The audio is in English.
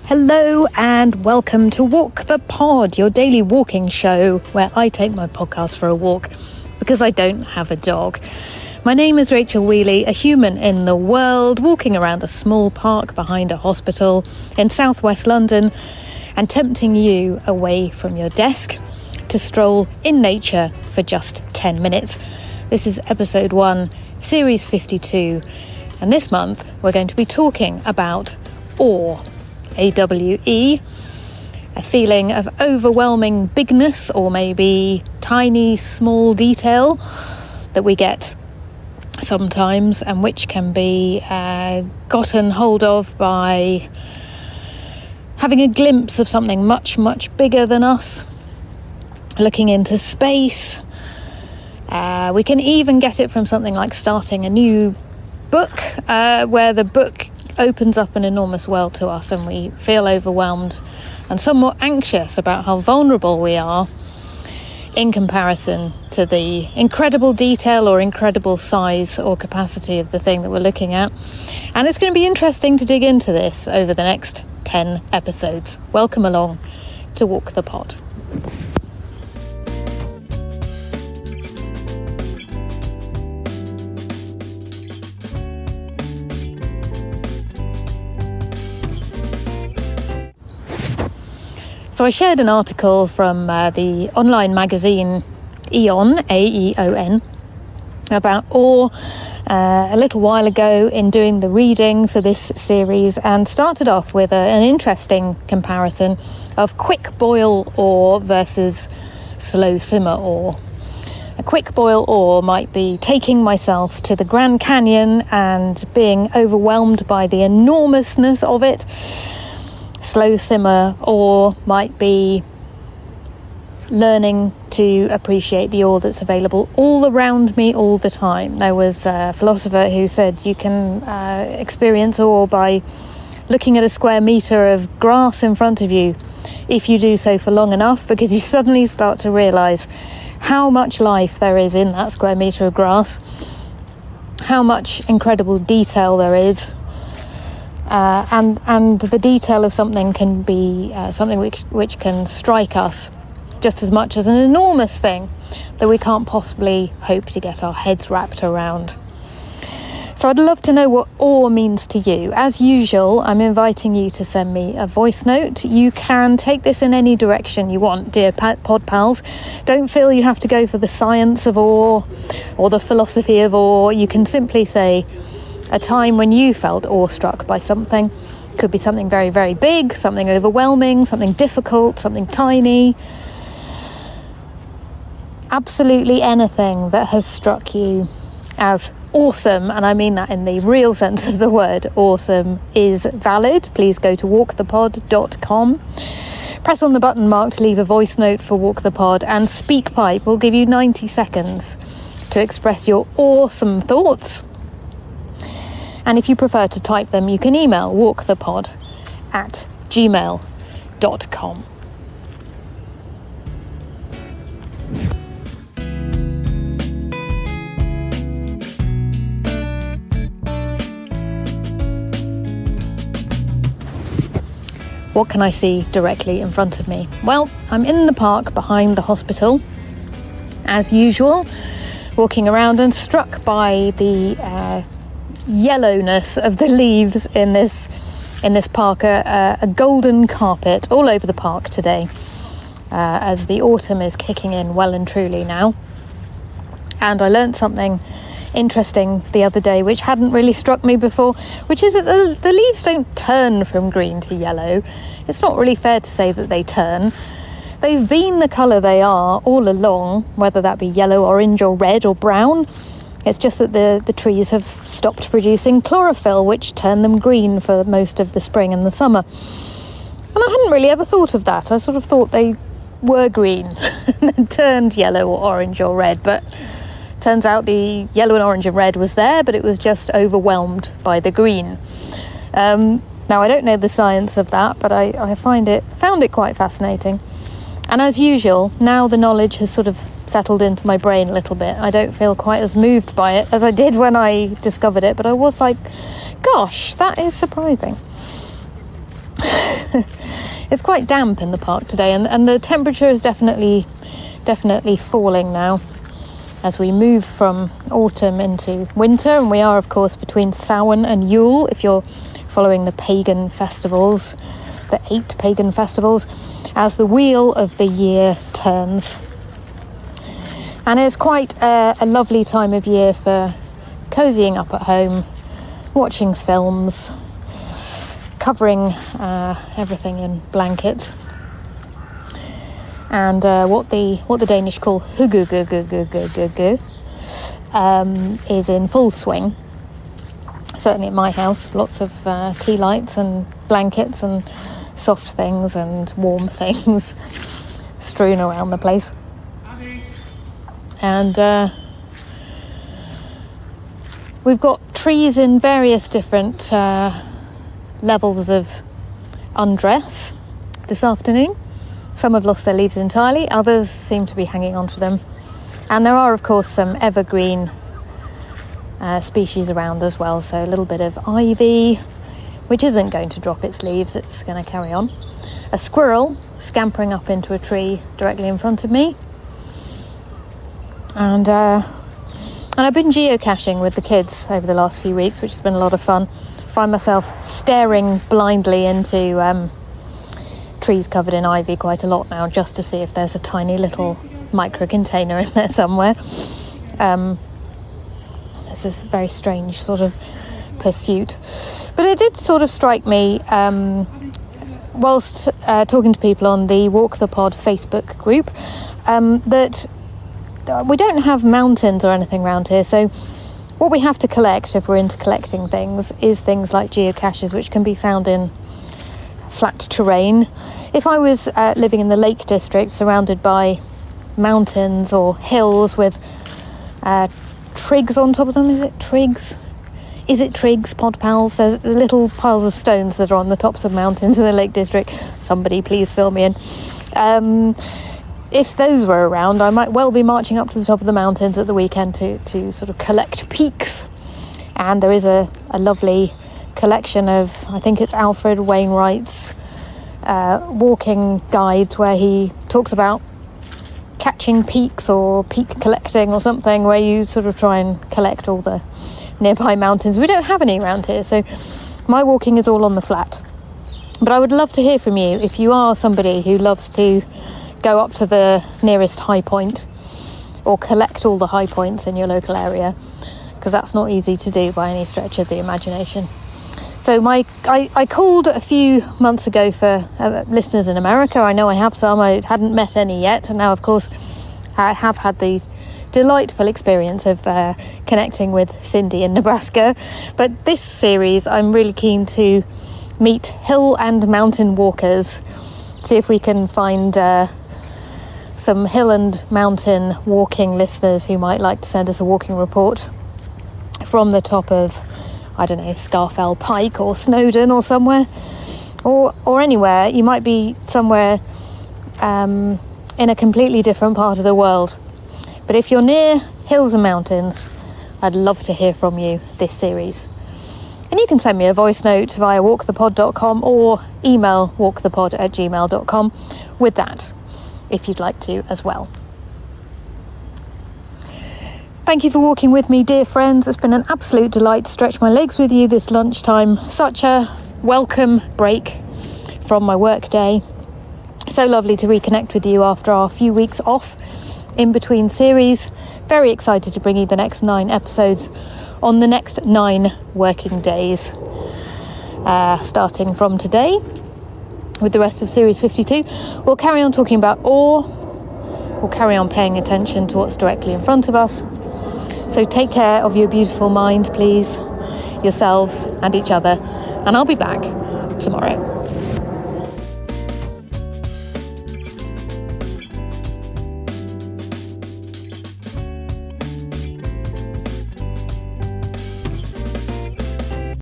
Hello and welcome to Walk the Pod, your daily walking show where I take my podcast for a walk because I don't have a dog. My name is Rachel Wheely, a human in the world, walking around a small park behind a hospital in southwest London and tempting you away from your desk to stroll in nature for just 10 minutes. This is episode 1, series 52, and this month we're going to be talking about awe. AWE, a feeling of overwhelming bigness or maybe tiny small detail that we get sometimes and which can be gotten hold of by having a glimpse of something much, much bigger than us, looking into space. We can even get it from something like starting a new book where the book opens up an enormous world to us and we feel overwhelmed and somewhat anxious about how vulnerable we are in comparison to the incredible detail or incredible size or capacity of the thing that we're looking at. And it's going to be interesting to dig into this over the next 10 episodes. Welcome along to Walk the Pod. So I shared an article from the online magazine E.ON, A-E-O-N, about awe a little while ago in doing the reading for this series, and started off with an interesting comparison of quick boil awe versus slow simmer awe. A quick boil awe might be taking myself to the Grand Canyon and being overwhelmed by the enormousness of it. Slow simmer awe might be learning to appreciate the awe that's available all around me all the time. There was a philosopher who said you can experience awe by looking at a square metre of grass in front of you if you do so for long enough, because you suddenly start to realise how much life there is in that square metre of grass, how much incredible detail there is. And the detail of something can be something which can strike us just as much as an enormous thing that we can't possibly hope to get our heads wrapped around. So I'd love to know what awe means to you. As usual, I'm inviting you to send me a voice note. You can take this in any direction you want, dear pod pals. Don't feel you have to go for the science of awe or the philosophy of awe. You can simply say a time when you felt awestruck by something. Could be something very, very big, something overwhelming, something difficult, something tiny. Absolutely anything that has struck you as awesome, and I mean that in the real sense of the word, awesome, is valid. Please go to walkthepod.com. Press on the button marked leave a voice note for Walk the Pod, and SpeakPipe will give you 90 seconds to express your awesome thoughts. And if you prefer to type them, you can email walkthepod@gmail.com. What can I see directly in front of me? Well, I'm in the park behind the hospital, as usual, walking around and struck by the yellowness of the leaves in this park, a golden carpet all over the park today, as the autumn is kicking in well and truly now. And I learnt something interesting the other day which hadn't really struck me before, which is that the leaves don't turn from green to yellow. It's not really fair to say that they turn. They've been the colour they are all along, whether that be yellow, orange or red or brown. It's just that the trees have stopped producing chlorophyll, which turned them green for most of the spring and the summer. And I hadn't really ever thought of that. I sort of thought they were green and then turned yellow or orange or red. But turns out the yellow and orange and red was there, but it was just overwhelmed by the green. Now, I don't know the science of that, but I found it quite fascinating. And as usual, now the knowledge has sort of settled into my brain a little bit. I don't feel quite as moved by it as I did when I discovered it, but I was like, gosh, that is surprising. It's quite damp in the park today, and the temperature is definitely falling now as we move from autumn into winter. And we are, of course, between Samhain and Yule, if you're following the pagan festivals, the 8 pagan festivals, as the wheel of the year turns. And it's quite a lovely time of year for cozying up at home, watching films, covering everything in blankets, and what the Danish call hygge is in full swing. Certainly at my house, lots of tea lights and blankets and soft things and warm things strewn around the place. And we've got trees in various different levels of undress this afternoon. Some have lost their leaves entirely, others seem to be hanging on to them. And there are, of course, some evergreen species around as well, so a little bit of ivy, which isn't going to drop its leaves, it's going to carry on. A squirrel scampering up into a tree directly in front of me. And I've been geocaching with the kids over the last few weeks, which has been a lot of fun. Find myself staring blindly into trees covered in ivy quite a lot now, just to see if there's a tiny little micro container in there somewhere. It's this very strange sort of pursuit. But it did sort of strike me whilst talking to people on the Walk the Pod Facebook group that we don't have mountains or anything around here, so what we have to collect, if we're into collecting things, is things like geocaches, which can be found in flat terrain. If I was living in the Lake District, surrounded by mountains or hills with trigs on top of them, is it trigs, pod pals? There's little piles of stones that are on the tops of mountains in the Lake District. Somebody please fill me in. If those were around, I might well be marching up to the top of the mountains at the weekend to sort of collect peaks. And there is a lovely collection of, I think it's Alfred Wainwright's walking guides, where he talks about catching peaks or peak collecting or something, where you sort of try and collect all the nearby mountains. We don't have any around here, so my walking is all on the flat. But I would love to hear from you if you are somebody who loves to go up to the nearest high point or collect all the high points in your local area, because that's not easy to do by any stretch of the imagination. So I called a few months ago for listeners in America. I know I have some. I hadn't met any yet, and now of course I have had the delightful experience of connecting with Cindy in Nebraska. But this series I'm really keen to meet hill and mountain walkers, see if we can find some hill and mountain walking listeners who might like to send us a walking report from the top of, I don't know, Scarfell Pike or Snowdon or somewhere, or anywhere. You might be somewhere in a completely different part of the world. But if you're near hills and mountains, I'd love to hear from you this series. And you can send me a voice note via walkthepod.com or email walkthepod@gmail.com with that, if you'd like to as well. Thank you for walking with me, dear friends. It's been an absolute delight to stretch my legs with you this lunchtime. Such a welcome break from my work day. So lovely to reconnect with you after our few weeks off in between series. Very excited to bring you the next 9 episodes on the next 9 working days, starting from today with the rest of series 52. We'll carry on talking about awe. We'll carry on paying attention to what's directly in front of us. So take care of your beautiful mind, please, yourselves and each other, and I'll be back tomorrow.